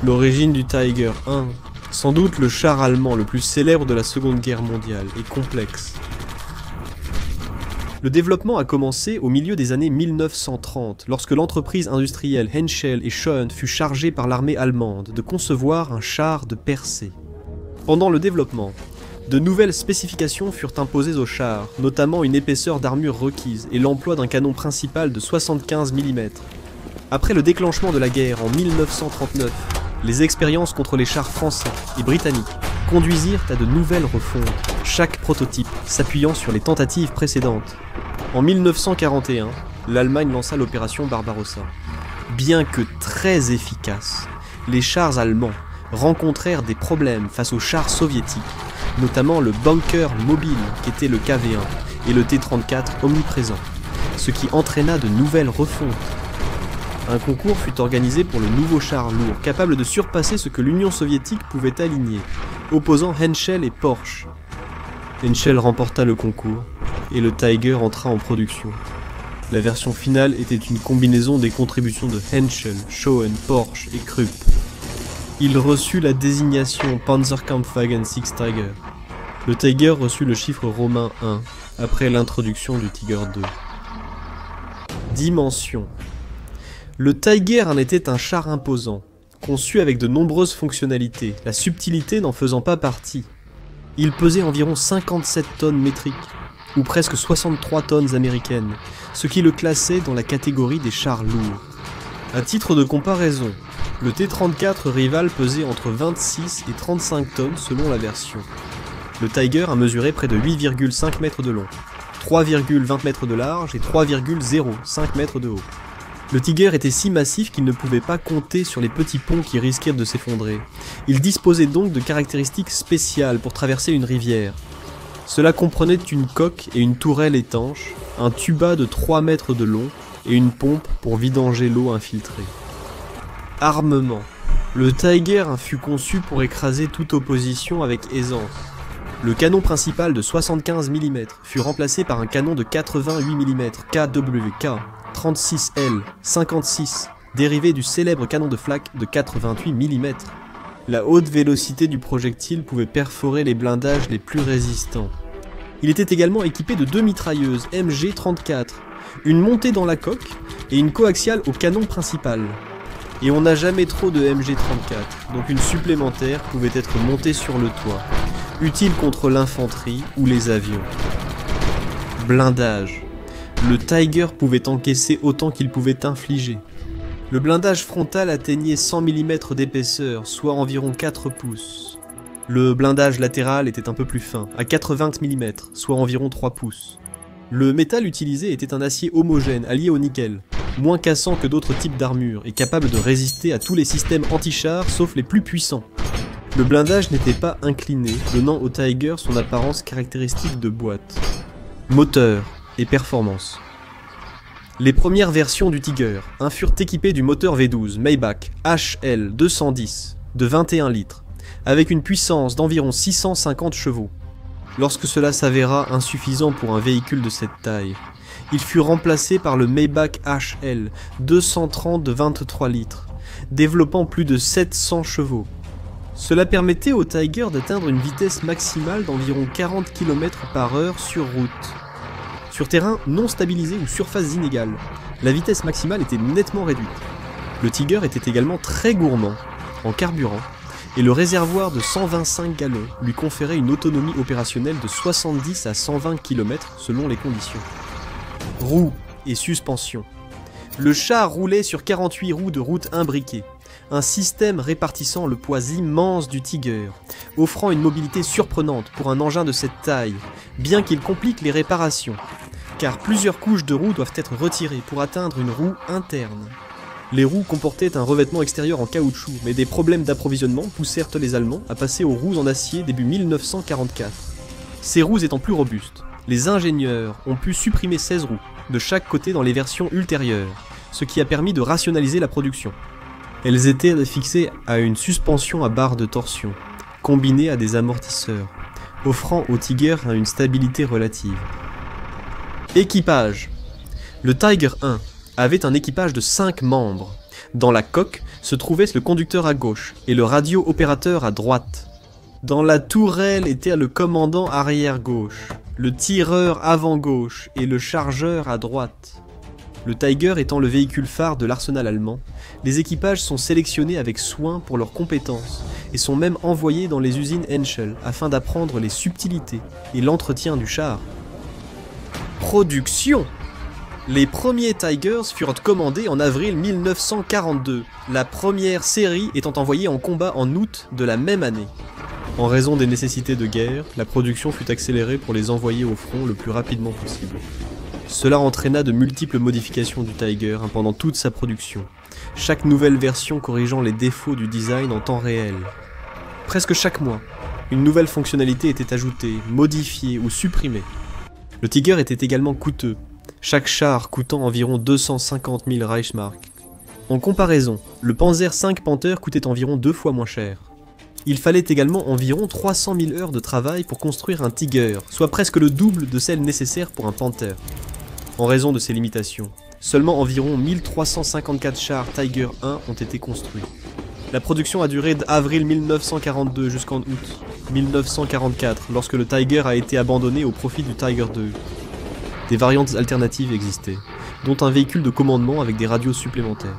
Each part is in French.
L'origine du Tiger I, sans doute le char allemand le plus célèbre de la Seconde Guerre mondiale, est complexe. Le développement a commencé au milieu des années 1930, lorsque l'entreprise industrielle Henschel et Schoen fut chargée par l'armée allemande de concevoir un char de percée. Pendant le développement, de nouvelles spécifications furent imposées au char, notamment une épaisseur d'armure requise et l'emploi d'un canon principal de 75 mm. Après le déclenchement de la guerre en 1939, les expériences contre les chars français et britanniques conduisirent à de nouvelles refontes, chaque prototype s'appuyant sur les tentatives précédentes. En 1941, l'Allemagne lança l'opération Barbarossa. Bien que très efficace, les chars allemands rencontrèrent des problèmes face aux chars soviétiques, notamment le bunker mobile qu'était le KV-1 et le T-34 omniprésent, ce qui entraîna de nouvelles refontes. Un concours fut organisé pour le nouveau char lourd, capable de surpasser ce que l'Union soviétique pouvait aligner, opposant Henschel et Porsche. Henschel remporta le concours, et le Tiger entra en production. La version finale était une combinaison des contributions de Henschel, Schoen, Porsche et Krupp. Il reçut la désignation Panzerkampfwagen 6 Tiger. Le Tiger reçut le chiffre romain 1, après l'introduction du Tiger II. Dimension. Le Tiger en était un char imposant, conçu avec de nombreuses fonctionnalités, la subtilité n'en faisant pas partie. Il pesait environ 57 tonnes métriques, ou presque 63 tonnes américaines, ce qui le classait dans la catégorie des chars lourds. À titre de comparaison, le T-34 rival pesait entre 26 et 35 tonnes selon la version. Le Tiger a mesuré près de 8,5 mètres de long, 3,20 mètres de large et 3,05 mètres de haut. Le Tiger était si massif qu'il ne pouvait pas compter sur les petits ponts qui risquèrent de s'effondrer. Il disposait donc de caractéristiques spéciales pour traverser une rivière. Cela comprenait une coque et une tourelle étanche, un tuba de 3 mètres de long et une pompe pour vidanger l'eau infiltrée. Armement. Le Tiger fut conçu pour écraser toute opposition avec aisance. Le canon principal de 75 mm fut remplacé par un canon de 88 mm KWK 36L 56, dérivé du célèbre canon de flak de 88 mm. La haute vélocité du projectile pouvait perforer les blindages les plus résistants. Il était également équipé de 2 mitrailleuses MG34, une montée dans la coque et une coaxiale au canon principal. Et on n'a jamais trop de MG34, donc une supplémentaire pouvait être montée sur le toit, utile contre l'infanterie ou les avions. Blindage. Le Tiger pouvait encaisser autant qu'il pouvait infliger. Le blindage frontal atteignait 100 mm d'épaisseur, soit environ 4 pouces. Le blindage latéral était un peu plus fin, à 80 mm, soit environ 3 pouces. Le métal utilisé était un acier homogène allié au nickel, moins cassant que d'autres types d'armures et capable de résister à tous les systèmes anti-chars sauf les plus puissants. Le blindage n'était pas incliné, donnant au Tiger son apparence caractéristique de boîte. Moteur et performance. Les premières versions du Tiger furent équipées du moteur V12 Maybach HL 210 de 21 litres, avec une puissance d'environ 650 chevaux. Lorsque cela s'avéra insuffisant pour un véhicule de cette taille, il fut remplacé par le Maybach HL 230 de 23 litres, développant plus de 700 chevaux. Cela permettait au Tiger d'atteindre une vitesse maximale d'environ 40 km/h sur route. Sur terrain non stabilisé ou surface inégale, la vitesse maximale était nettement réduite. Le Tiger était également très gourmand en carburant, et le réservoir de 125 gallons lui conférait une autonomie opérationnelle de 70 à 120 km selon les conditions. Roues et suspension. Le char roulait sur 48 roues de route imbriquées, un système répartissant le poids immense du Tiger, offrant une mobilité surprenante pour un engin de cette taille, bien qu'il complique les réparations, car plusieurs couches de roues doivent être retirées pour atteindre une roue interne. Les roues comportaient un revêtement extérieur en caoutchouc, mais des problèmes d'approvisionnement poussèrent les Allemands à passer aux roues en acier début 1944. Ces roues étant plus robustes, les ingénieurs ont pu supprimer 16 roues de chaque côté dans les versions ultérieures, ce qui a permis de rationaliser la production. Elles étaient fixées à une suspension à barre de torsion, combinée à des amortisseurs, offrant au Tiger une stabilité relative. Équipage. Le Tiger I avait un équipage de 5 membres, Dans la coque se trouvait le conducteur à gauche et le radio-opérateur à droite. Dans la tourelle était le commandant arrière gauche, le tireur avant gauche et le chargeur à droite. Le Tiger étant le véhicule phare de l'arsenal allemand, les équipages sont sélectionnés avec soin pour leurs compétences et sont même envoyés dans les usines Henschel afin d'apprendre les subtilités et l'entretien du char. Production. Les premiers Tigers furent commandés en avril 1942, la première série étant envoyée en combat en août de la même année. En raison des nécessités de guerre, la production fut accélérée pour les envoyer au front le plus rapidement possible. Cela entraîna de multiples modifications du Tiger pendant toute sa production, chaque nouvelle version corrigeant les défauts du design en temps réel. Presque chaque mois, une nouvelle fonctionnalité était ajoutée, modifiée ou supprimée. Le Tiger était également coûteux, chaque char coûtant environ 250 000 Reichsmark. En comparaison, le Panzer V Panther coûtait environ 2 fois moins cher. Il fallait également environ 300 000 heures de travail pour construire un Tiger, soit presque le double de celles nécessaires pour un Panther. En raison de ces limitations, seulement environ 1354 chars Tiger 1 ont été construits. La production a duré d'avril 1942 jusqu'en août 1944, lorsque le Tiger a été abandonné au profit du Tiger 2. Des variantes alternatives existaient, dont un véhicule de commandement avec des radios supplémentaires.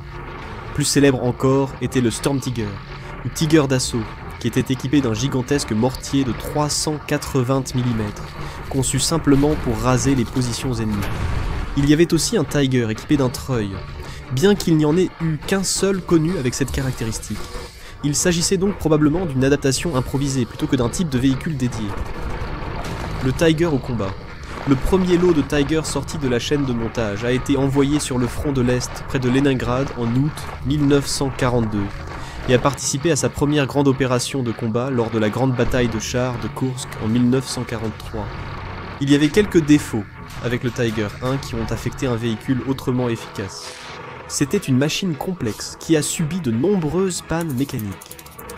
Plus célèbre encore était le Storm Tiger, ou Tiger d'assaut, qui était équipé d'un gigantesque mortier de 380 mm, conçu simplement pour raser les positions ennemies. Il y avait aussi un Tiger équipé d'un treuil, bien qu'il n'y en ait eu qu'un seul connu avec cette caractéristique. Il s'agissait donc probablement d'une adaptation improvisée plutôt que d'un type de véhicule dédié. Le Tiger au combat. Le premier lot de Tiger sorti de la chaîne de montage a été envoyé sur le front de l'Est, près de Leningrad, en août 1942, et a participé à sa première grande opération de combat lors de la grande bataille de chars de Koursk en 1943. Il y avait quelques défauts avec le Tiger 1 qui ont affecté un véhicule autrement efficace. C'était une machine complexe qui a subi de nombreuses pannes mécaniques.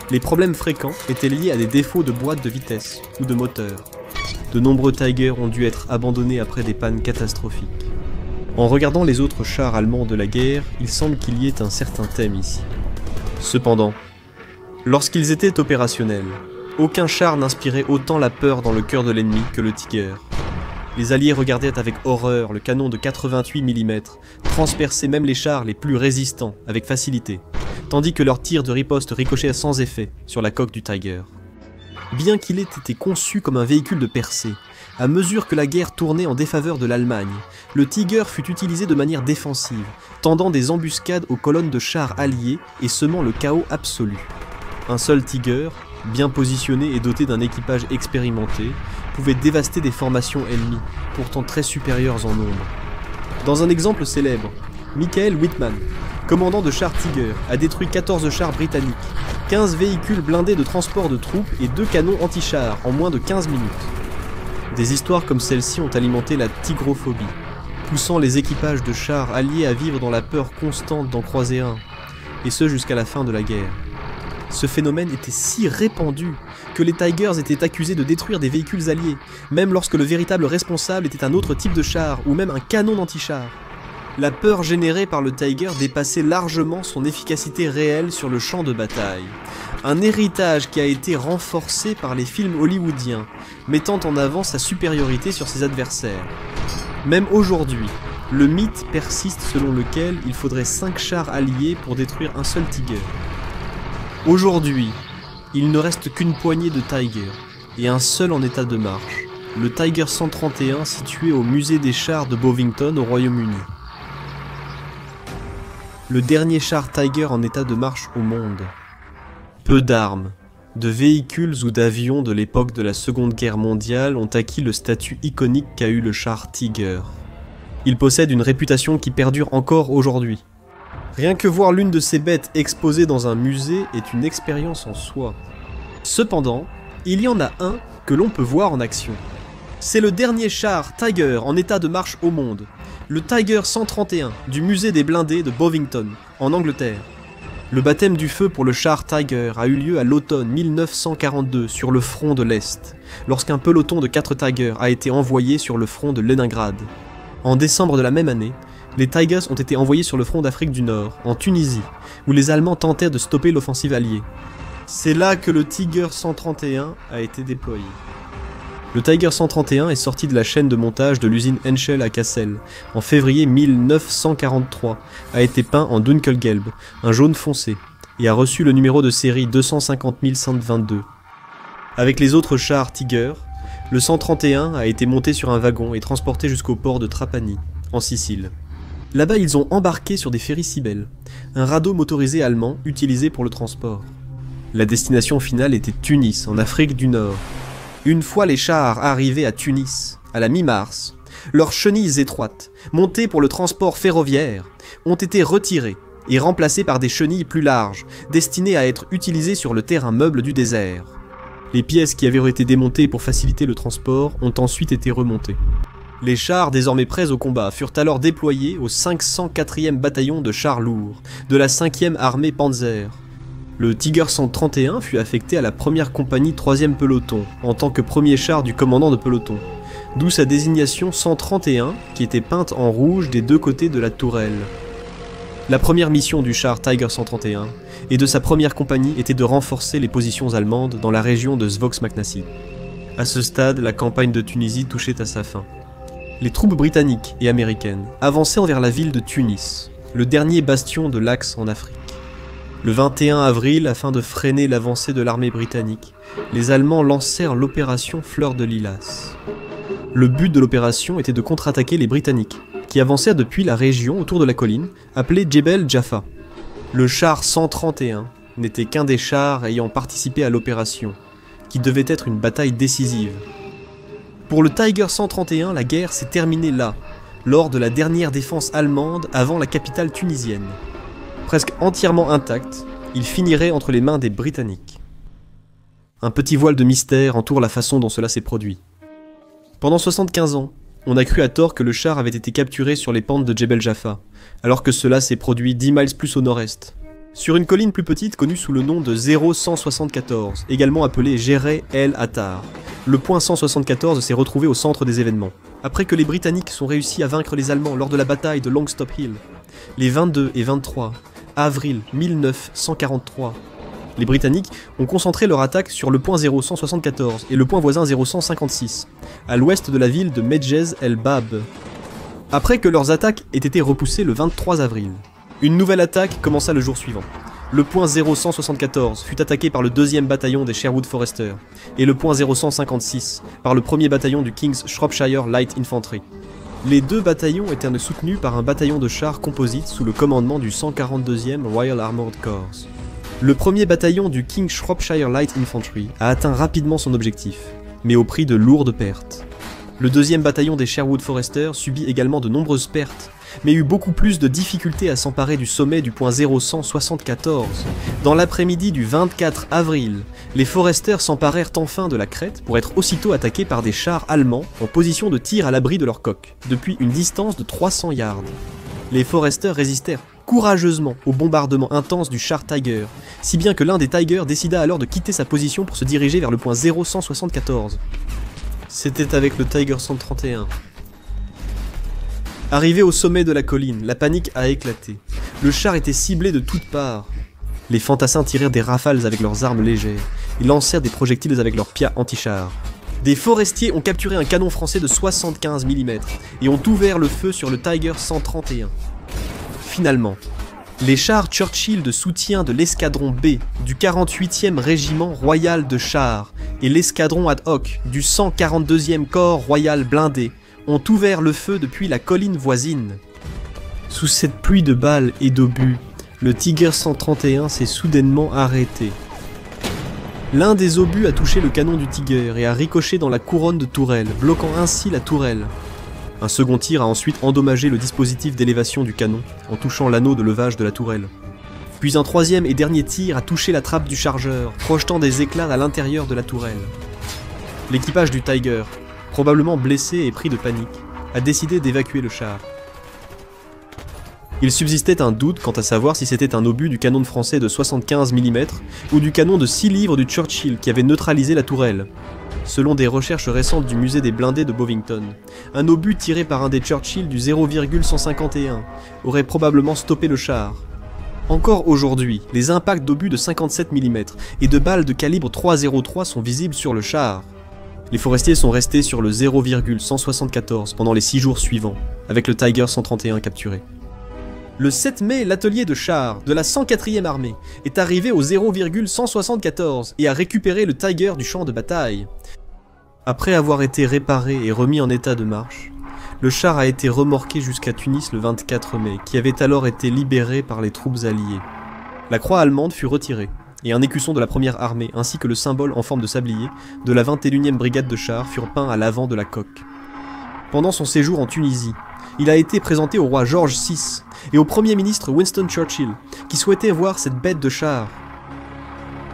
Les problèmes fréquents étaient liés à des défauts de boîte de vitesse ou de moteur. De nombreux Tigers ont dû être abandonnés après des pannes catastrophiques. En regardant les autres chars allemands de la guerre, il semble qu'il y ait un certain thème ici. Cependant, lorsqu'ils étaient opérationnels, aucun char n'inspirait autant la peur dans le cœur de l'ennemi que le Tiger. Les Alliés regardaient avec horreur le canon de 88 mm, transpercer même les chars les plus résistants avec facilité, tandis que leurs tirs de riposte ricochaient sans effet sur la coque du Tiger. Bien qu'il ait été conçu comme un véhicule de percée, à mesure que la guerre tournait en défaveur de l'Allemagne, le Tiger fut utilisé de manière défensive, tendant des embuscades aux colonnes de chars alliés et semant le chaos absolu. Un seul Tiger, bien positionné et doté d'un équipage expérimenté, pouvait dévaster des formations ennemies, pourtant très supérieures en nombre. Dans un exemple célèbre, Michael Whitman, commandant de chars Tiger, a détruit 14 chars britanniques, 15 véhicules blindés de transport de troupes et 2 canons anti-chars en moins de 15 minutes. Des histoires comme celle-ci ont alimenté la tigrophobie, poussant les équipages de chars alliés à vivre dans la peur constante d'en croiser un, et ce jusqu'à la fin de la guerre. Ce phénomène était si répandu que les Tigers étaient accusés de détruire des véhicules alliés, même lorsque le véritable responsable était un autre type de char ou même un canon d'anti-char. La peur générée par le Tiger dépassait largement son efficacité réelle sur le champ de bataille. Un héritage qui a été renforcé par les films hollywoodiens, mettant en avant sa supériorité sur ses adversaires. Même aujourd'hui, le mythe persiste selon lequel il faudrait 5 chars alliés pour détruire un seul Tiger. Aujourd'hui, il ne reste qu'une poignée de Tiger, et un seul en état de marche, le Tiger 131 situé au musée des chars de Bovington au Royaume-Uni. Le dernier char Tiger en état de marche au monde. Peu d'armes, de véhicules ou d'avions de l'époque de la Seconde Guerre mondiale ont acquis le statut iconique qu'a eu le char Tiger. Il possède une réputation qui perdure encore aujourd'hui. Rien que voir l'une de ces bêtes exposée dans un musée est une expérience en soi. Cependant, il y en a un que l'on peut voir en action. C'est le dernier char Tiger en état de marche au monde, le Tiger 131 du musée des blindés de Bovington, en Angleterre. Le baptême du feu pour le char Tiger a eu lieu à l'automne 1942 sur le front de l'Est, lorsqu'un peloton de 4 Tigers a été envoyé sur le front de Leningrad. En décembre de la même année, les Tigers ont été envoyés sur le front d'Afrique du Nord, en Tunisie, où les Allemands tentèrent de stopper l'offensive alliée. C'est là que le Tiger 131 a été déployé. Le Tiger 131 est sorti de la chaîne de montage de l'usine Henschel à Kassel en février 1943, a été peint en Dunkelgelb, un jaune foncé, et a reçu le numéro de série 250 122. Avec les autres chars Tiger, le 131 a été monté sur un wagon et transporté jusqu'au port de Trapani, en Sicile. Là-bas, ils ont embarqué sur des ferricibelles, un radeau motorisé allemand utilisé pour le transport. La destination finale était Tunis, en Afrique du Nord. Une fois les chars arrivés à Tunis, à la mi-mars, leurs chenilles étroites, montées pour le transport ferroviaire, ont été retirées et remplacées par des chenilles plus larges, destinées à être utilisées sur le terrain meuble du désert. Les pièces qui avaient été démontées pour faciliter le transport ont ensuite été remontées. Les chars désormais prêts au combat furent alors déployés au 504e bataillon de chars lourds de la 5e armée Panzer. Le Tiger 131 fut affecté à la première compagnie 3e peloton, en tant que premier char du commandant de peloton, d'où sa désignation 131, qui était peinte en rouge des deux côtés de la tourelle. La première mission du char Tiger 131 et de sa première compagnie était de renforcer les positions allemandes dans la région de Svox-Magnassi. À ce stade, la campagne de Tunisie touchait à sa fin. Les troupes britanniques et américaines avançaient envers la ville de Tunis, le dernier bastion de l'Axe en Afrique. Le 21 avril, afin de freiner l'avancée de l'armée britannique, les Allemands lancèrent l'opération Fleur de Lilas. Le but de l'opération était de contre-attaquer les Britanniques, qui avancèrent depuis la région autour de la colline, appelée Djebel Jaffa. Le char 131 n'était qu'un des chars ayant participé à l'opération, qui devait être une bataille décisive. Pour le Tiger 131, la guerre s'est terminée là, lors de la dernière défense allemande avant la capitale tunisienne. Presque entièrement intact, il finirait entre les mains des Britanniques. Un petit voile de mystère entoure la façon dont cela s'est produit. Pendant 75 ans, on a cru à tort que le char avait été capturé sur les pentes de Djebel Jaffa, alors que cela s'est produit 10 miles plus au nord-est, sur une colline plus petite connue sous le nom de 0174, également appelée Géré El Attar. Le point 174 s'est retrouvé au centre des événements. Après que les Britanniques sont réussi à vaincre les Allemands lors de la bataille de Longstop Hill, les 22 et 23 avril 1943, les Britanniques ont concentré leur attaque sur le point 0174 et le point voisin 0156, à l'ouest de la ville de Medjez el-Bab. Après que leurs attaques aient été repoussées le 23 avril, une nouvelle attaque commença le jour suivant. Le point 0174 fut attaqué par le 2e bataillon des Sherwood Foresters et le point 0156 par le 1er bataillon du King's Shropshire Light Infantry. Les deux bataillons étaient soutenus par un bataillon de chars composites sous le commandement du 142e Royal Armoured Corps. Le 1er bataillon du King's Shropshire Light Infantry a atteint rapidement son objectif, mais au prix de lourdes pertes. Le 2e bataillon des Sherwood Foresters subit également de nombreuses pertes, mais eut beaucoup plus de difficultés à s'emparer du sommet du point 0174. Dans l'après-midi du 24 avril, les Foresters s'emparèrent enfin de la crête pour être aussitôt attaqués par des chars allemands en position de tir à l'abri de leur coque, depuis une distance de 300 yards. Les Foresters résistèrent courageusement au bombardement intense du char Tiger, si bien que l'un des Tigers décida alors de quitter sa position pour se diriger vers le point 0174. C'était avec le Tiger 131. Arrivé au sommet de la colline, la panique a éclaté. Le char était ciblé de toutes parts. Les fantassins tirèrent des rafales avec leurs armes légères et lancèrent des projectiles avec leurs pias anti-chars. Des forestiers ont capturé un canon français de 75 mm et ont ouvert le feu sur le Tiger 131. Finalement, les chars Churchill de soutien de l'escadron B du 48e régiment royal de chars et l'escadron ad hoc du 142e corps royal blindé ont ouvert le feu depuis la colline voisine. Sous cette pluie de balles et d'obus, le Tiger 131 s'est soudainement arrêté. L'un des obus a touché le canon du Tiger et a ricoché dans la couronne de tourelle, bloquant ainsi la tourelle. Un second tir a ensuite endommagé le dispositif d'élévation du canon, en touchant l'anneau de levage de la tourelle. Puis un troisième et dernier tir a touché la trappe du chargeur, projetant des éclats à l'intérieur de la tourelle. L'équipage du Tiger, probablement blessé et pris de panique, a décidé d'évacuer le char. Il subsistait un doute quant à savoir si c'était un obus du canon français de 75 mm ou du canon de 6 livres du Churchill qui avait neutralisé la tourelle. Selon des recherches récentes du musée des blindés de Bovington, un obus tiré par un des Churchill du 0,151 aurait probablement stoppé le char. Encore aujourd'hui, les impacts d'obus de 57 mm et de balles de calibre 3,03 sont visibles sur le char. Les forestiers sont restés sur le 0,174 pendant les 6 jours suivants, avec le Tiger 131 capturé. Le 7 mai, l'atelier de chars de la 104e armée est arrivé au 0,174 et a récupéré le Tiger du champ de bataille. Après avoir été réparé et remis en état de marche, le char a été remorqué jusqu'à Tunis le 24 mai, qui avait alors été libéré par les troupes alliées. La croix allemande fut retirée, et un écusson de la première armée ainsi que le symbole en forme de sablier de la 21e brigade de chars furent peints à l'avant de la coque. Pendant son séjour en Tunisie, il a été présenté au roi George VI et au Premier ministre Winston Churchill, qui souhaitaient voir cette bête de char.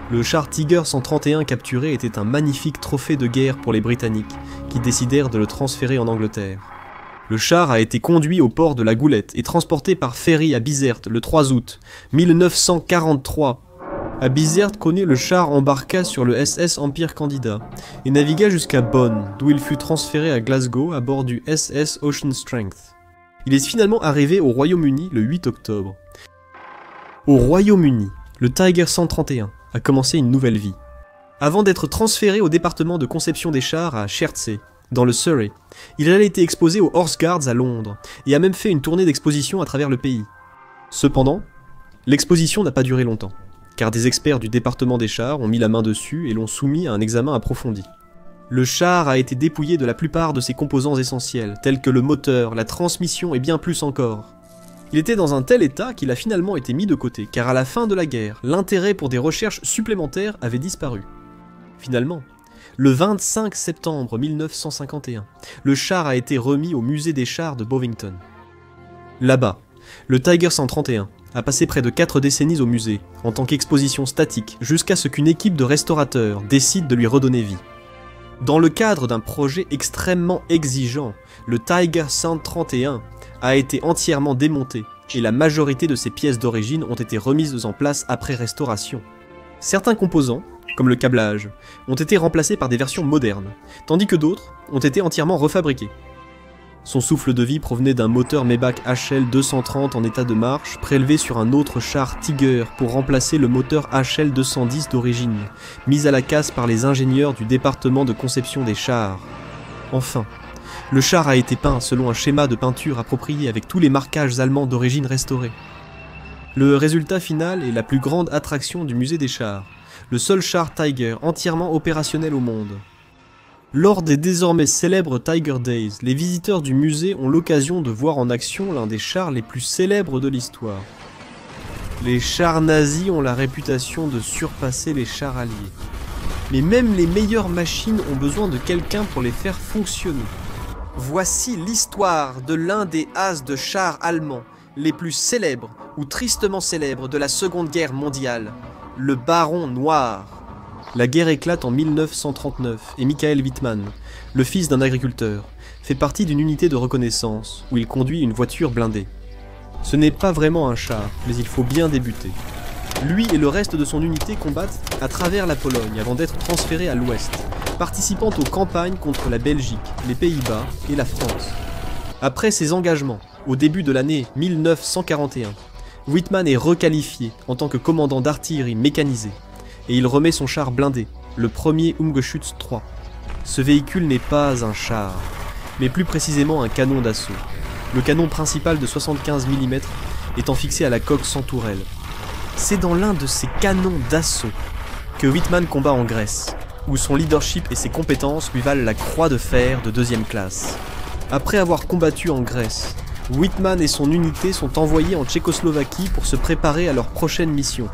Le char Tiger 131 capturé était un magnifique trophée de guerre pour les Britanniques, qui décidèrent de le transférer en Angleterre. Le char a été conduit au port de la Goulette et transporté par ferry à Bizerte le 3 août 1943. À Bizerte, le char embarqua sur le SS Empire Candida et navigua jusqu'à Bonn, d'où il fut transféré à Glasgow à bord du SS Ocean Strength. Il est finalement arrivé au Royaume-Uni le 8 octobre. Au Royaume-Uni, le Tiger 131 a commencé une nouvelle vie. Avant d'être transféré au département de conception des chars à Chertsey, dans le Surrey, il a été exposé aux Horse Guards à Londres et a même fait une tournée d'exposition à travers le pays. Cependant, l'exposition n'a pas duré longtemps, car des experts du département des chars ont mis la main dessus et l'ont soumis à un examen approfondi. Le char a été dépouillé de la plupart de ses composants essentiels, tels que le moteur, la transmission et bien plus encore. Il était dans un tel état qu'il a finalement été mis de côté, car à la fin de la guerre, l'intérêt pour des recherches supplémentaires avait disparu. Finalement, le 25 septembre 1951, le char a été remis au musée des chars de Bovington. Là-bas, le Tiger 131 a passé près de 4 décennies au musée, en tant qu'exposition statique, jusqu'à ce qu'une équipe de restaurateurs décide de lui redonner vie. Dans le cadre d'un projet extrêmement exigeant, le Tiger 131 a été entièrement démonté et la majorité de ses pièces d'origine ont été remises en place après restauration. Certains composants, comme le câblage, ont été remplacés par des versions modernes, tandis que d'autres ont été entièrement refabriqués. Son souffle de vie provenait d'un moteur Maybach HL 230 en état de marche, prélevé sur un autre char Tiger pour remplacer le moteur HL 210 d'origine, mis à la casse par les ingénieurs du département de conception des chars. Enfin, le char a été peint selon un schéma de peinture approprié avec tous les marquages allemands d'origine restaurés. Le résultat final est la plus grande attraction du musée des chars, le seul char Tiger entièrement opérationnel au monde. Lors des désormais célèbres Tiger Days, les visiteurs du musée ont l'occasion de voir en action l'un des chars les plus célèbres de l'histoire. Les chars nazis ont la réputation de surpasser les chars alliés. Mais même les meilleures machines ont besoin de quelqu'un pour les faire fonctionner. Voici l'histoire de l'un des as de chars allemands les plus célèbres ou tristement célèbres de la Seconde Guerre mondiale, le Baron Noir. La guerre éclate en 1939 et Michael Wittmann, le fils d'un agriculteur, fait partie d'une unité de reconnaissance où il conduit une voiture blindée. Ce n'est pas vraiment un char, mais il faut bien débuter. Lui et le reste de son unité combattent à travers la Pologne avant d'être transférés à l'ouest, participant aux campagnes contre la Belgique, les Pays-Bas et la France. Après ses engagements, au début de l'année 1941, Wittmann est requalifié en tant que commandant d'artillerie mécanisée, et il remet son char blindé, le premier Umgeschütz III. Ce véhicule n'est pas un char, mais plus précisément un canon d'assaut, le canon principal de 75 mm étant fixé à la coque sans tourelle. C'est dans l'un de ces canons d'assaut que Wittmann combat en Grèce, où son leadership et ses compétences lui valent la croix de fer de 2e classe. Après avoir combattu en Grèce, Wittmann et son unité sont envoyés en Tchécoslovaquie pour se préparer à leur prochaine mission.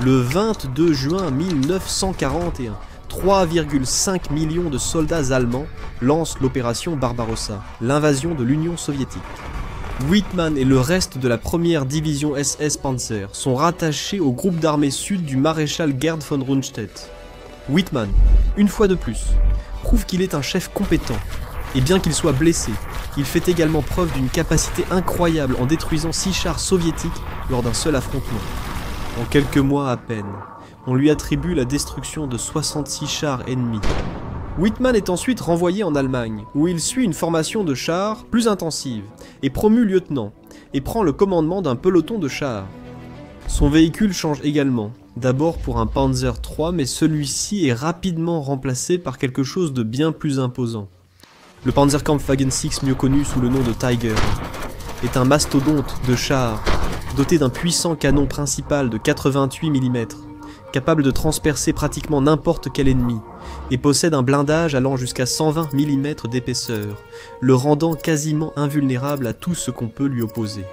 Le 22 juin 1941, 3,5 millions de soldats allemands lancent l'opération Barbarossa, l'invasion de l'Union soviétique. Wittmann et le reste de la première division SS Panzer sont rattachés au groupe d'armées sud du maréchal Gerd von Rundstedt. Wittmann, une fois de plus, prouve qu'il est un chef compétent, et bien qu'il soit blessé, il fait également preuve d'une capacité incroyable en détruisant 6 chars soviétiques lors d'un seul affrontement. En quelques mois à peine, on lui attribue la destruction de 66 chars ennemis. Whitman est ensuite renvoyé en Allemagne, où il suit une formation de chars plus intensive, est promu lieutenant, et prend le commandement d'un peloton de chars. Son véhicule change également, d'abord pour un Panzer III, mais celui-ci est rapidement remplacé par quelque chose de bien plus imposant. Le Panzerkampfwagen 6, mieux connu sous le nom de Tiger, est un mastodonte de chars, doté d'un puissant canon principal de 88 mm, capable de transpercer pratiquement n'importe quel ennemi, et possède un blindage allant jusqu'à 120 mm d'épaisseur, le rendant quasiment invulnérable à tout ce qu'on peut lui opposer.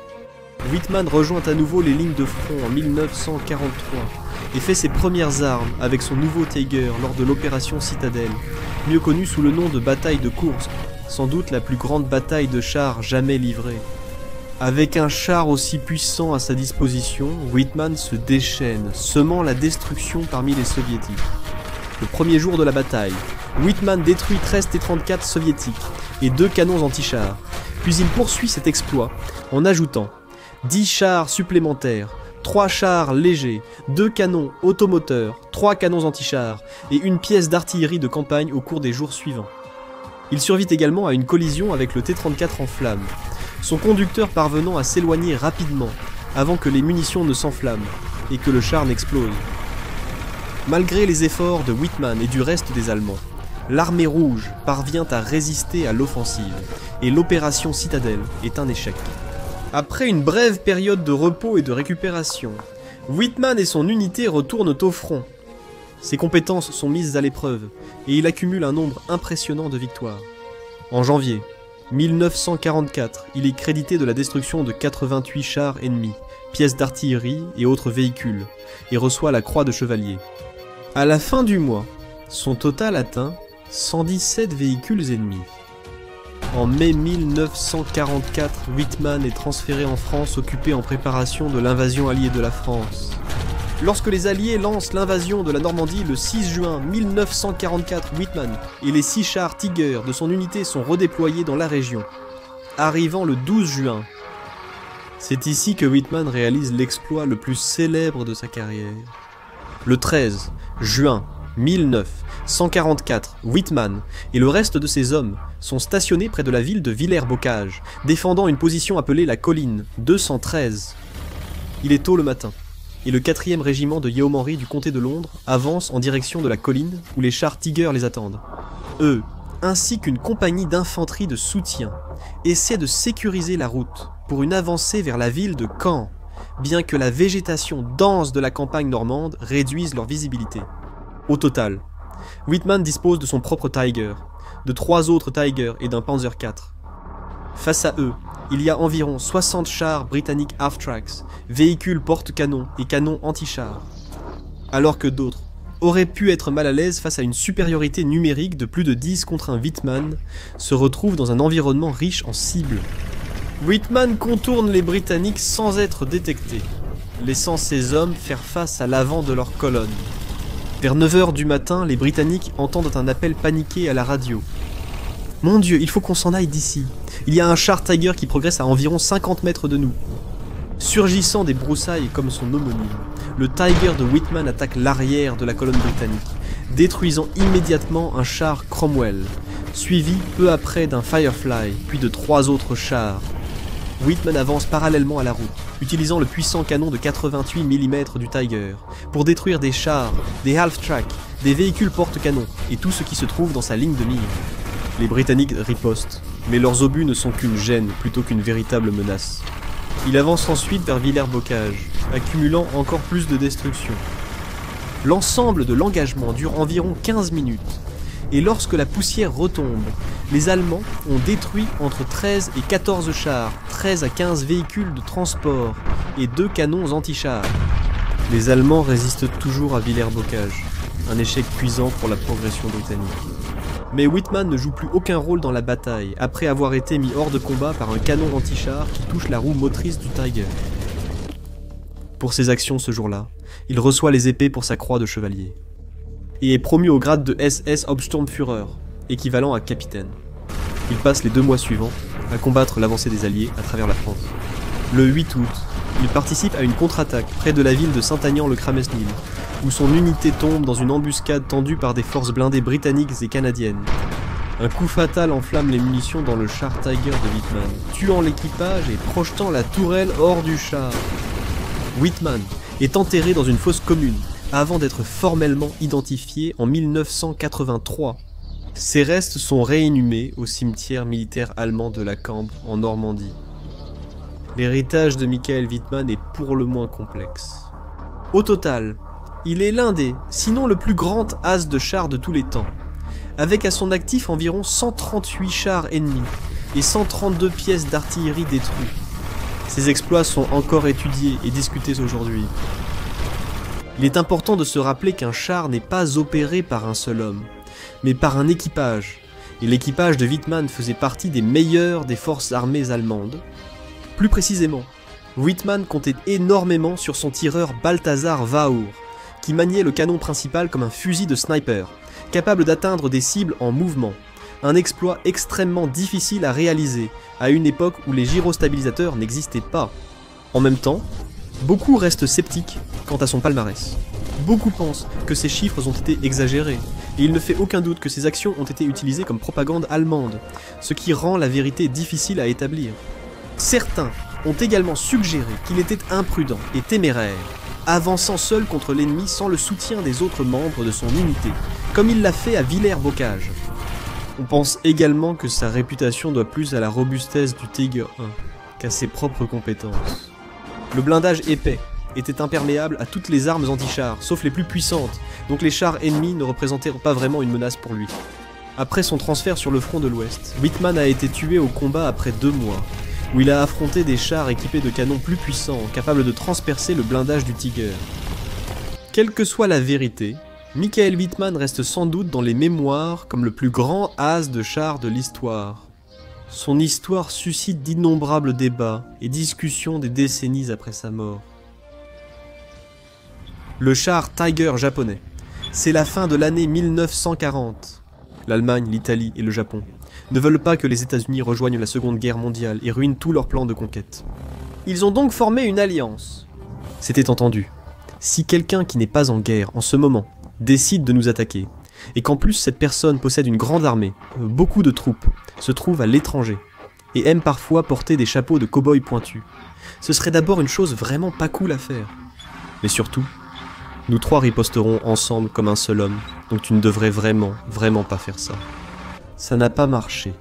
Whitman rejoint à nouveau les lignes de front en 1943 et fait ses premières armes avec son nouveau Tiger lors de l'opération Citadelle, mieux connue sous le nom de bataille de Kursk, sans doute la plus grande bataille de chars jamais livrée. Avec un char aussi puissant à sa disposition, Whitman se déchaîne, semant la destruction parmi les soviétiques. Le premier jour de la bataille, Whitman détruit 13 T-34 soviétiques et 2 canons anti-chars, puis il poursuit cet exploit en ajoutant 10 chars supplémentaires, 3 chars légers, 2 canons automoteurs, 3 canons anti-chars et une pièce d'artillerie de campagne au cours des jours suivants. Il survit également à une collision avec le T-34 en flammes, son conducteur parvenant à s'éloigner rapidement avant que les munitions ne s'enflamment et que le char n'explose. Malgré les efforts de Whitman et du reste des Allemands, l'armée rouge parvient à résister à l'offensive et l'opération Citadelle est un échec. Après une brève période de repos et de récupération, Whitman et son unité retournent au front. Ses compétences sont mises à l'épreuve et il accumule un nombre impressionnant de victoires. En janvier 1944, il est crédité de la destruction de 88 chars ennemis, pièces d'artillerie et autres véhicules, et reçoit la croix de chevalier. À la fin du mois, son total atteint 117 véhicules ennemis. En mai 1944, Whitman est transféré en France, occupé en préparation de l'invasion alliée de la France. Lorsque les Alliés lancent l'invasion de la Normandie le 6 juin 1944, Whitman et les 6 chars Tiger de son unité sont redéployés dans la région, arrivant le 12 juin. C'est ici que Whitman réalise l'exploit le plus célèbre de sa carrière. Le 13 juin 1944, Whitman et le reste de ses hommes sont stationnés près de la ville de Villers-Bocage, défendant une position appelée la colline 213. Il est tôt le matin, et le 4e régiment de Yeomanry du comté de Londres avance en direction de la colline où les chars Tiger les attendent. Eux, ainsi qu'une compagnie d'infanterie de soutien, essaient de sécuriser la route pour une avancée vers la ville de Caen, bien que la végétation dense de la campagne normande réduise leur visibilité. Au total, Whitman dispose de son propre Tiger, de 3 autres Tiger et d'un Panzer IV. Face à eux, il y a environ 60 chars britanniques half-tracks, véhicules porte-canons et canons anti-chars. Alors que d'autres auraient pu être mal à l'aise face à une supériorité numérique de plus de 10 contre 1, Whitman se retrouve dans un environnement riche en cibles. Whitman contourne les Britanniques sans être détecté, laissant ses hommes faire face à l'avant de leur colonne. Vers 9 h du matin, les Britanniques entendent un appel paniqué à la radio. « Mon Dieu, il faut qu'on s'en aille d'ici. Il y a un char Tiger qui progresse à environ 50 mètres de nous. » Surgissant des broussailles comme son homonyme, le Tiger de Whitman attaque l'arrière de la colonne britannique, détruisant immédiatement un char Cromwell, suivi peu après d'un Firefly, puis de 3 autres chars. Whitman avance parallèlement à la route, utilisant le puissant canon de 88 mm du Tiger, pour détruire des chars, des half-tracks, des véhicules porte-canons et tout ce qui se trouve dans sa ligne de mire. Les Britanniques ripostent, mais leurs obus ne sont qu'une gêne plutôt qu'une véritable menace. Il avance ensuite vers Villers-Bocage, accumulant encore plus de destruction. L'ensemble de l'engagement dure environ 15 minutes, et lorsque la poussière retombe, les Allemands ont détruit entre 13 et 14 chars, 13 à 15 véhicules de transport et 2 canons anti-chars. Les Allemands résistent toujours à Villers-Bocage, un échec cuisant pour la progression britannique. Mais Whitman ne joue plus aucun rôle dans la bataille, après avoir été mis hors de combat par un canon anti-char qui touche la roue motrice du Tiger. Pour ses actions ce jour-là, il reçoit les épées pour sa croix de chevalier, et est promu au grade de SS Hauptsturmführer, équivalent à capitaine. Il passe les 2 mois suivants à combattre l'avancée des Alliés à travers la France. Le 8 août, il participe à une contre-attaque près de la ville de Saint-Aignan-le-Cramesnil, où son unité tombe dans une embuscade tendue par des forces blindées britanniques et canadiennes. Un coup fatal enflamme les munitions dans le char Tiger de Whitman, tuant l'équipage et projetant la tourelle hors du char. Whitman est enterré dans une fosse commune, avant d'être formellement identifié en 1983. Ses restes sont réinhumés au cimetière militaire allemand de la Cambre, en Normandie. L'héritage de Michael Wittmann est pour le moins complexe. Au total, il est l'un des, sinon le plus grand as de chars de tous les temps, avec à son actif environ 138 chars ennemis et 132 pièces d'artillerie détruites. Ses exploits sont encore étudiés et discutés aujourd'hui. Il est important de se rappeler qu'un char n'est pas opéré par un seul homme, mais par un équipage, et l'équipage de Wittmann faisait partie des meilleurs des forces armées allemandes. Plus précisément, Wittmann comptait énormément sur son tireur Balthasar Vaur, qui maniait le canon principal comme un fusil de sniper, capable d'atteindre des cibles en mouvement, un exploit extrêmement difficile à réaliser, à une époque où les gyrostabilisateurs n'existaient pas. En même temps, beaucoup restent sceptiques quant à son palmarès. Beaucoup pensent que ces chiffres ont été exagérés, et il ne fait aucun doute que ces actions ont été utilisées comme propagande allemande, ce qui rend la vérité difficile à établir. Certains ont également suggéré qu'il était imprudent et téméraire, avançant seul contre l'ennemi sans le soutien des autres membres de son unité, comme il l'a fait à Villers-Bocage. On pense également que sa réputation doit plus à la robustesse du Tiger I qu'à ses propres compétences. Le blindage épais était imperméable à toutes les armes anti-chars, sauf les plus puissantes, donc les chars ennemis ne représentaient pas vraiment une menace pour lui. Après son transfert sur le front de l'Ouest, Wittmann a été tué au combat après 2 mois, où il a affronté des chars équipés de canons plus puissants, capables de transpercer le blindage du Tiger. Quelle que soit la vérité, Michael Wittmann reste sans doute dans les mémoires comme le plus grand as de chars de l'histoire. Son histoire suscite d'innombrables débats et discussions des décennies après sa mort. Le char Tiger japonais. C'est la fin de l'année 1940. L'Allemagne, l'Italie et le Japon ne veulent pas que les États-Unis rejoignent la Seconde Guerre mondiale et ruinent tous leurs plans de conquête. Ils ont donc formé une alliance. C'était entendu. Si quelqu'un qui n'est pas en guerre en ce moment décide de nous attaquer, et qu'en plus cette personne possède une grande armée, beaucoup de troupes, se trouve à l'étranger, et aime parfois porter des chapeaux de cow-boy pointus, ce serait d'abord une chose vraiment pas cool à faire. Mais surtout, nous 3 riposterons ensemble comme un seul homme, donc tu ne devrais vraiment pas faire ça. Ça n'a pas marché.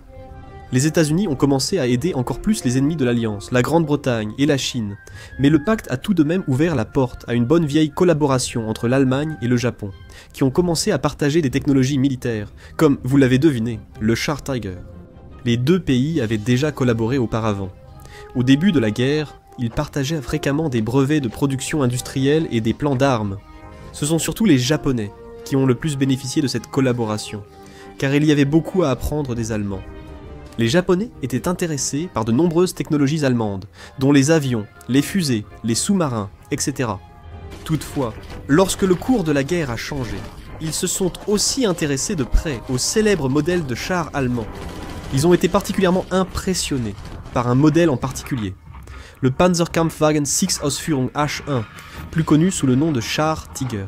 Les États-Unis ont commencé à aider encore plus les ennemis de l'Alliance, la Grande-Bretagne et la Chine, mais le pacte a tout de même ouvert la porte à une bonne vieille collaboration entre l'Allemagne et le Japon, qui ont commencé à partager des technologies militaires, comme, vous l'avez deviné, le char Tiger. Les 2 pays avaient déjà collaboré auparavant. Au début de la guerre, ils partageaient fréquemment des brevets de production industrielle et des plans d'armes. Ce sont surtout les Japonais qui ont le plus bénéficié de cette collaboration, car il y avait beaucoup à apprendre des Allemands. Les Japonais étaient intéressés par de nombreuses technologies allemandes, dont les avions, les fusées, les sous-marins, etc. Toutefois, lorsque le cours de la guerre a changé, ils se sont aussi intéressés de près aux célèbres modèles de chars allemands. Ils ont été particulièrement impressionnés par un modèle en particulier, le Panzerkampfwagen 6 Ausführung H1, plus connu sous le nom de char Tiger.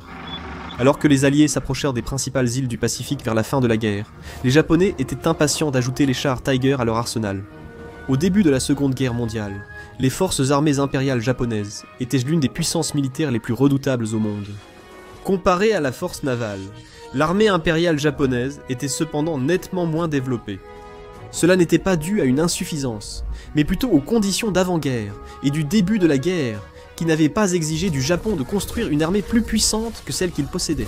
Alors que les Alliés s'approchèrent des principales îles du Pacifique vers la fin de la guerre, les Japonais étaient impatients d'ajouter les chars Tiger à leur arsenal. Au début de la Seconde Guerre mondiale, les forces armées impériales japonaises étaient l'une des puissances militaires les plus redoutables au monde. Comparée à la force navale, l'armée impériale japonaise était cependant nettement moins développée. Cela n'était pas dû à une insuffisance, mais plutôt aux conditions d'avant-guerre et du début de la guerre, qui n'avait pas exigé du Japon de construire une armée plus puissante que celle qu'il possédait.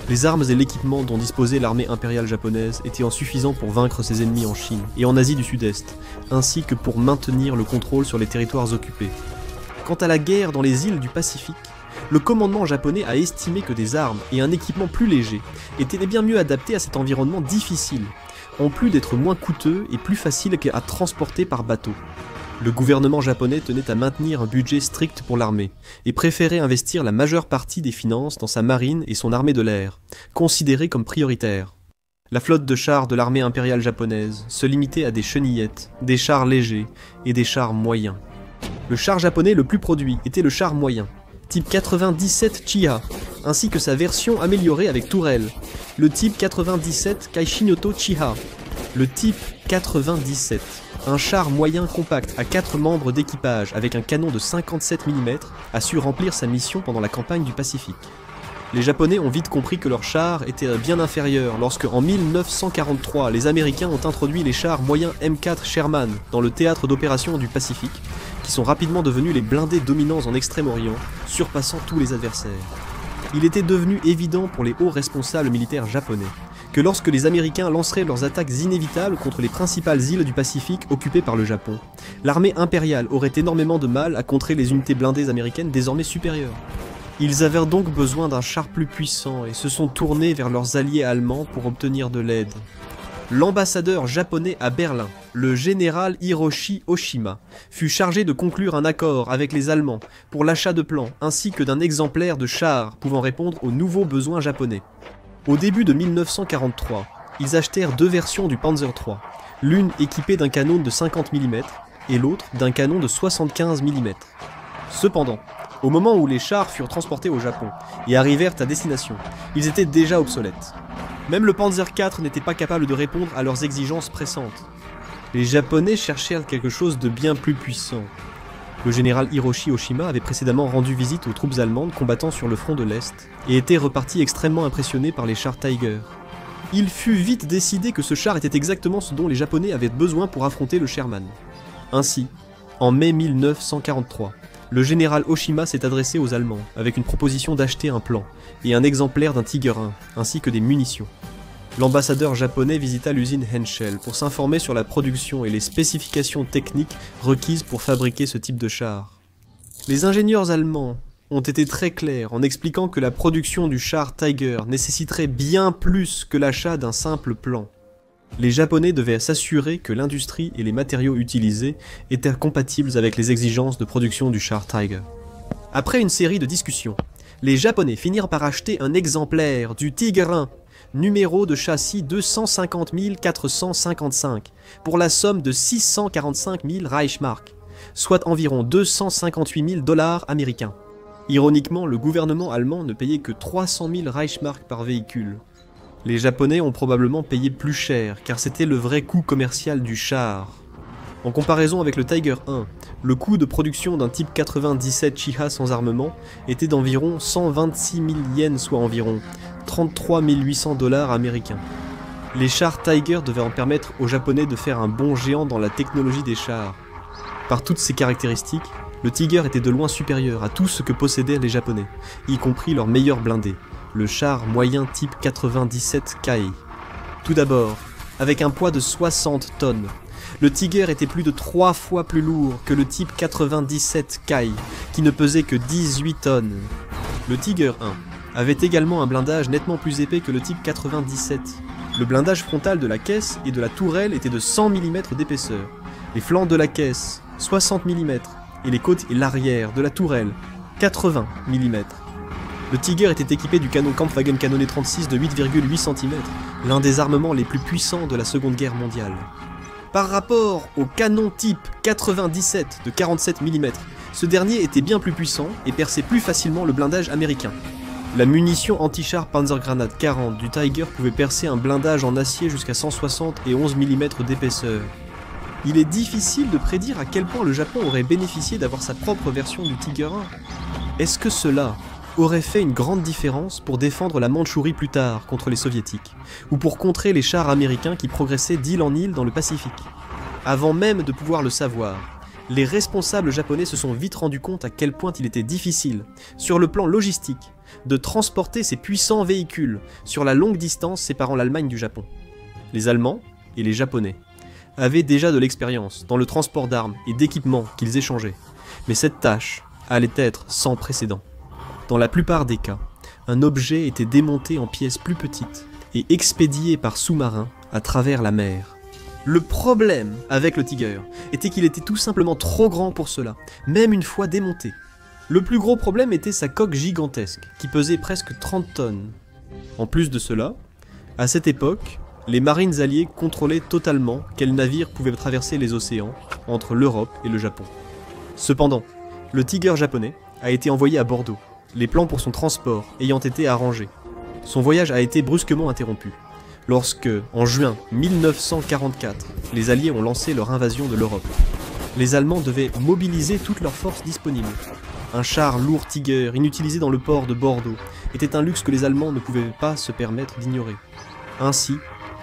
Les armes et l'équipement dont disposait l'armée impériale japonaise étaient insuffisants pour vaincre ses ennemis en Chine et en Asie du Sud-Est, ainsi que pour maintenir le contrôle sur les territoires occupés. Quant à la guerre dans les îles du Pacifique, le commandement japonais a estimé que des armes et un équipement plus légers étaient bien mieux adaptés à cet environnement difficile, en plus d'être moins coûteux et plus faciles à transporter par bateau. Le gouvernement japonais tenait à maintenir un budget strict pour l'armée, et préférait investir la majeure partie des finances dans sa marine et son armée de l'air, considérées comme prioritaires. La flotte de chars de l'armée impériale japonaise se limitait à des chenillettes, des chars légers et des chars moyens. Le char japonais le plus produit était le char moyen, type 97 Chiha, ainsi que sa version améliorée avec tourelle, le type 97 Kaishinoto Chiha. Le type 97, un char moyen compact à 4 membres d'équipage avec un canon de 57 mm, a su remplir sa mission pendant la campagne du Pacifique. Les Japonais ont vite compris que leur char était bien inférieur lorsque, en 1943, les Américains ont introduit les chars moyens M4 Sherman dans le théâtre d'opération du Pacifique, qui sont rapidement devenus les blindés dominants en Extrême-Orient, surpassant tous les adversaires. Il était devenu évident pour les hauts responsables militaires japonais que lorsque les Américains lanceraient leurs attaques inévitables contre les principales îles du Pacifique occupées par le Japon, l'armée impériale aurait énormément de mal à contrer les unités blindées américaines désormais supérieures. Ils avaient donc besoin d'un char plus puissant et se sont tournés vers leurs alliés allemands pour obtenir de l'aide. L'ambassadeur japonais à Berlin, le général Hiroshi Oshima, fut chargé de conclure un accord avec les Allemands pour l'achat de plans ainsi que d'un exemplaire de char pouvant répondre aux nouveaux besoins japonais. Au début de 1943, ils achetèrent 2 versions du Panzer III, l'une équipée d'un canon de 50 mm et l'autre d'un canon de 75 mm. Cependant, au moment où les chars furent transportés au Japon et arrivèrent à destination, ils étaient déjà obsolètes. Même le Panzer IV n'était pas capable de répondre à leurs exigences pressantes. Les Japonais cherchèrent quelque chose de bien plus puissant. Le général Hiroshi Oshima avait précédemment rendu visite aux troupes allemandes combattant sur le front de l'Est et était reparti extrêmement impressionné par les chars Tiger. Il fut vite décidé que ce char était exactement ce dont les Japonais avaient besoin pour affronter le Sherman. Ainsi, en mai 1943, le général Oshima s'est adressé aux Allemands avec une proposition d'acheter un plan et un exemplaire d'un Tiger I, ainsi que des munitions. L'ambassadeur japonais visita l'usine Henschel pour s'informer sur la production et les spécifications techniques requises pour fabriquer ce type de char. Les ingénieurs allemands ont été très clairs en expliquant que la production du char Tiger nécessiterait bien plus que l'achat d'un simple plan. Les Japonais devaient s'assurer que l'industrie et les matériaux utilisés étaient compatibles avec les exigences de production du char Tiger. Après une série de discussions, les Japonais finirent par acheter un exemplaire du Tiger I, numéro de châssis 250 455, pour la somme de 645 000 Reichsmark, soit environ 258 000 $ américains. Ironiquement, le gouvernement allemand ne payait que 300 000 Reichsmark par véhicule. Les Japonais ont probablement payé plus cher, car c'était le vrai coût commercial du char. En comparaison avec le Tiger I, le coût de production d'un type 97 Chiha sans armement était d'environ 126 000 yens, soit environ 33 800 $ américains. Les chars Tiger devaient en permettre aux Japonais de faire un bond géant dans la technologie des chars. Par toutes ces caractéristiques, le Tiger était de loin supérieur à tout ce que possédaient les Japonais, y compris leurs meilleurs blindés, le char moyen type 97 Kai. Tout d'abord, avec un poids de 60 tonnes, le Tiger était plus de 3 fois plus lourd que le type 97 Kai, qui ne pesait que 18 tonnes. Le Tiger I avait également un blindage nettement plus épais que le type 97. Le blindage frontal de la caisse et de la tourelle était de 100 mm d'épaisseur, les flancs de la caisse 60 mm et les côtes et l'arrière de la tourelle 80 mm. Le Tiger était équipé du canon Kampfwagen canonné 36 de 8,8 cm, l'un des armements les plus puissants de la Seconde Guerre mondiale. Par rapport au canon type 97 de 47 mm, ce dernier était bien plus puissant et perçait plus facilement le blindage américain. La munition anti-char Panzergranate 40 du Tiger pouvait percer un blindage en acier jusqu'à 160 et 11 mm d'épaisseur. Il est difficile de prédire à quel point le Japon aurait bénéficié d'avoir sa propre version du Tiger I. Est-ce que cela aurait fait une grande différence pour défendre la Mandchourie plus tard contre les soviétiques, ou pour contrer les chars américains qui progressaient d'île en île dans le Pacifique? Avant même de pouvoir le savoir, les responsables japonais se sont vite rendus compte à quel point il était difficile, sur le plan logistique, de transporter ces puissants véhicules sur la longue distance séparant l'Allemagne du Japon. Les Allemands et les Japonais avaient déjà de l'expérience dans le transport d'armes et d'équipements qu'ils échangeaient, mais cette tâche allait être sans précédent. Dans la plupart des cas, un objet était démonté en pièces plus petites et expédié par sous-marin à travers la mer. Le problème avec le Tiger était qu'il était tout simplement trop grand pour cela, même une fois démonté. Le plus gros problème était sa coque gigantesque, qui pesait presque 30 tonnes. En plus de cela, à cette époque, les marines alliées contrôlaient totalement quels navires pouvaient traverser les océans entre l'Europe et le Japon. Cependant, le Tiger japonais a été envoyé à Bordeaux, les plans pour son transport ayant été arrangés. Son voyage a été brusquement interrompu, lorsque, en juin 1944, les Alliés ont lancé leur invasion de l'Europe. Les Allemands devaient mobiliser toutes leurs forces disponibles. Un char lourd Tiger, inutilisé dans le port de Bordeaux, était un luxe que les Allemands ne pouvaient pas se permettre d'ignorer. Ainsi,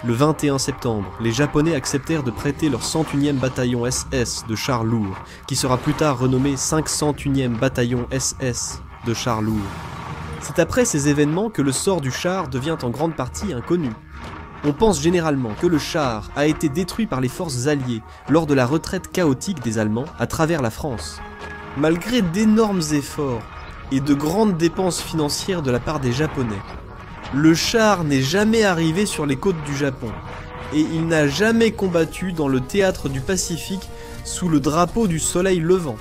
le 21 septembre, les Japonais acceptèrent de prêter leur 101e bataillon SS de chars lourds, qui sera plus tard renommé 501e bataillon SS de chars lourds. C'est après ces événements que le sort du char devient en grande partie inconnu. On pense généralement que le char a été détruit par les forces alliées lors de la retraite chaotique des Allemands à travers la France. Malgré d'énormes efforts et de grandes dépenses financières de la part des Japonais, le char n'est jamais arrivé sur les côtes du Japon, et il n'a jamais combattu dans le théâtre du Pacifique sous le drapeau du soleil levant.